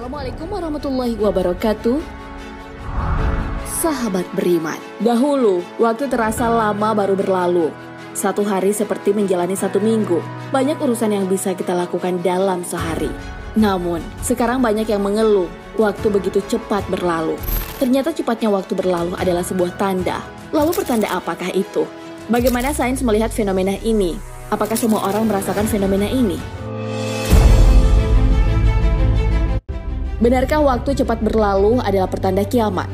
Assalamualaikum warahmatullahi wabarakatuh. Sahabat beriman, dahulu waktu terasa lama baru berlalu. Satu hari seperti menjalani satu minggu. Banyak urusan yang bisa kita lakukan dalam sehari. Namun, sekarang banyak yang mengeluh waktu begitu cepat berlalu. Ternyata cepatnya waktu berlalu adalah sebuah tanda. Lalu pertanda apakah itu? Bagaimana sains melihat fenomena ini? Apakah semua orang merasakan fenomena ini? Benarkah waktu cepat berlalu adalah pertanda kiamat?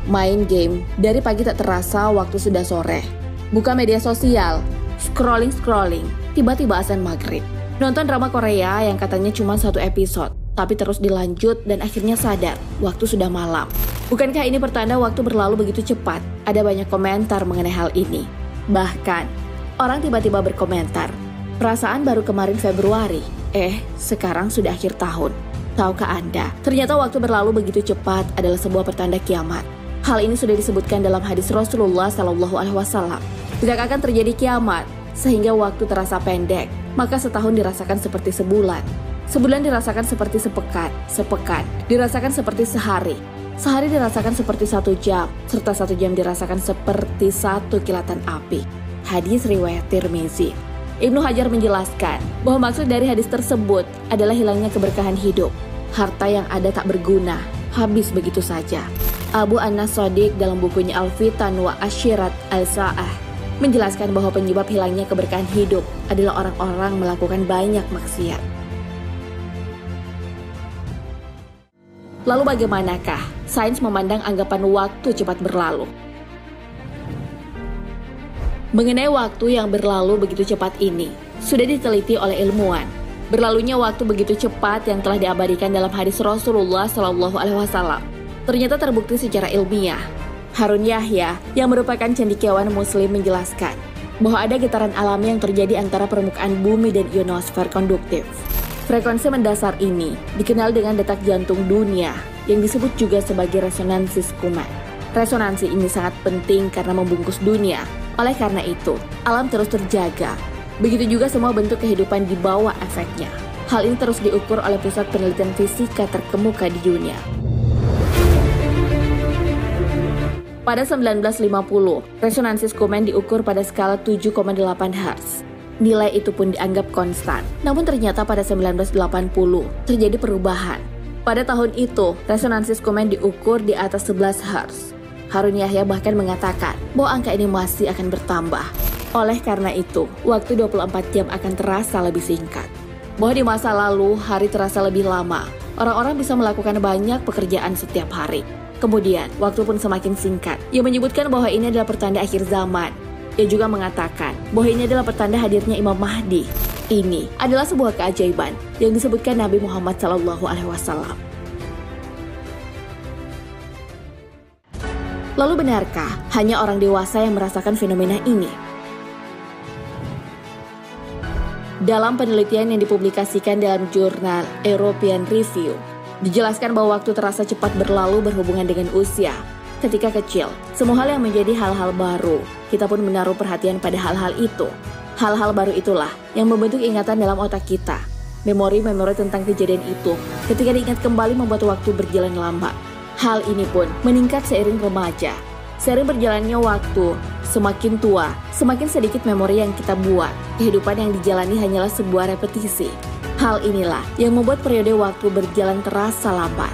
Main game, dari pagi tak terasa waktu sudah sore. Buka media sosial, scrolling, tiba-tiba azan maghrib. Nonton drama Korea yang katanya cuma satu episode, tapi terus dilanjut dan akhirnya sadar, waktu sudah malam. Bukankah ini pertanda waktu berlalu begitu cepat? Ada banyak komentar mengenai hal ini. Bahkan, orang tiba-tiba berkomentar, perasaan baru kemarin Februari, sekarang sudah akhir tahun. Tahukah Anda, ternyata waktu berlalu begitu cepat adalah sebuah pertanda kiamat. Hal ini sudah disebutkan dalam hadis Rasulullah SAW. Tidak akan terjadi kiamat, sehingga waktu terasa pendek, maka setahun dirasakan seperti sebulan. Sebulan dirasakan seperti sepekan dirasakan seperti sehari. Sehari dirasakan seperti 1 jam, serta 1 jam dirasakan seperti 1 kilatan api. Hadis riwayat Tirmizi. Ibnu Hajar menjelaskan bahwa maksud dari hadis tersebut adalah hilangnya keberkahan hidup. Harta yang ada tak berguna, habis begitu saja. Abu Anas Shadiq dalam bukunya Al-Fitan wa Asyirat Al-Sa'ah menjelaskan bahwa penyebab hilangnya keberkahan hidup adalah orang-orang melakukan banyak maksiat. Lalu bagaimanakah sains memandang anggapan waktu cepat berlalu? Mengenai waktu yang berlalu begitu cepat ini, sudah diteliti oleh ilmuwan. Berlalunya waktu begitu cepat yang telah diabadikan dalam hadis Rasulullah SAW ternyata terbukti secara ilmiah. Harun Yahya, yang merupakan cendekiawan muslim, menjelaskan bahwa ada getaran alami yang terjadi antara permukaan bumi dan ionosfer konduktif. Frekuensi mendasar ini dikenal dengan detak jantung dunia, yang disebut juga sebagai resonansi Schumann. Resonansi ini sangat penting karena membungkus dunia. Oleh karena itu, alam terus terjaga. Begitu juga semua bentuk kehidupan di bawah efeknya. Hal ini terus diukur oleh pusat penelitian fisika terkemuka di dunia. Pada 1950, resonansi Schumann diukur pada skala 7,8 Hz. Nilai itu pun dianggap konstan. Namun ternyata pada 1980 terjadi perubahan. Pada tahun itu, resonansi Schumann diukur di atas 11 Hz. Harun Yahya bahkan mengatakan bahwa angka ini masih akan bertambah. Oleh karena itu, waktu 24 jam akan terasa lebih singkat. Bahwa di masa lalu, hari terasa lebih lama. Orang-orang bisa melakukan banyak pekerjaan setiap hari. Kemudian, waktu pun semakin singkat. Ia menyebutkan bahwa ini adalah pertanda akhir zaman. Ia juga mengatakan bahwa ini adalah pertanda hadirnya Imam Mahdi. Ini adalah sebuah keajaiban yang disebutkan Nabi Muhammad SAW. Lalu benarkah hanya orang dewasa yang merasakan fenomena ini? Dalam penelitian yang dipublikasikan dalam jurnal European Review, dijelaskan bahwa waktu terasa cepat berlalu berhubungan dengan usia. Ketika kecil, semua hal yang menjadi hal-hal baru, kita pun menaruh perhatian pada hal-hal itu. Hal-hal baru itulah yang membentuk ingatan dalam otak kita. Memori-memori tentang kejadian itu, ketika diingat kembali membuat waktu berjalan lambat. Hal ini pun meningkat seiring remaja. Seiring berjalannya waktu, semakin tua, semakin sedikit memori yang kita buat. Kehidupan yang dijalani hanyalah sebuah repetisi. Hal inilah yang membuat periode waktu berjalan terasa lambat.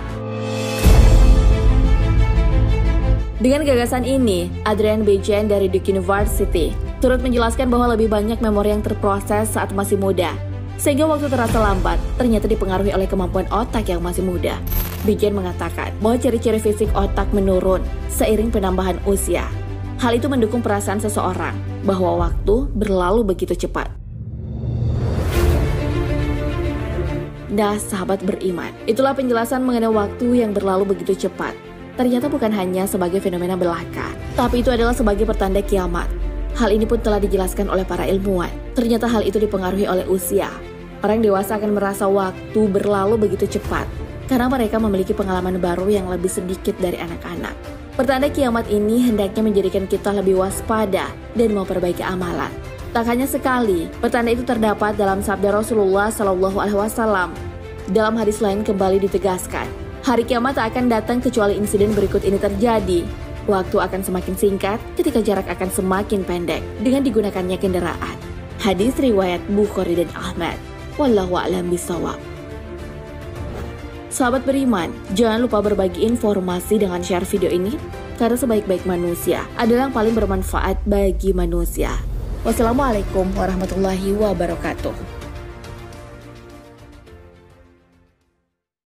Dengan gagasan ini, Adrian Bejan dari Duke University turut menjelaskan bahwa lebih banyak memori yang terproses saat masih muda, sehingga waktu terasa lambat ternyata dipengaruhi oleh kemampuan otak yang masih muda. Bejan mengatakan bahwa ciri-ciri fisik otak menurun seiring penambahan usia. Hal itu mendukung perasaan seseorang bahwa waktu berlalu begitu cepat. Nah, sahabat beriman, itulah penjelasan mengenai waktu yang berlalu begitu cepat. Ternyata bukan hanya sebagai fenomena belaka, tapi itu adalah sebagai pertanda kiamat. Hal ini pun telah dijelaskan oleh para ilmuwan. Ternyata hal itu dipengaruhi oleh usia. Orang dewasa akan merasa waktu berlalu begitu cepat, karena mereka memiliki pengalaman baru yang lebih sedikit dari anak-anak. Pertanda kiamat ini hendaknya menjadikan kita lebih waspada dan memperbaiki amalan. Tak hanya sekali, pertanda itu terdapat dalam sabda Rasulullah SAW Dalam hadis lain kembali ditegaskan, hari kiamat tak akan datang kecuali insiden berikut ini terjadi. Waktu akan semakin singkat ketika jarak akan semakin pendek dengan digunakannya kendaraan. Hadis riwayat Bukhari dan Ahmad. Wallahu a'lam bishawab. Sahabat beriman, jangan lupa berbagi informasi dengan share video ini, karena sebaik-baik manusia adalah yang paling bermanfaat bagi manusia. Wassalamualaikum warahmatullahi wabarakatuh.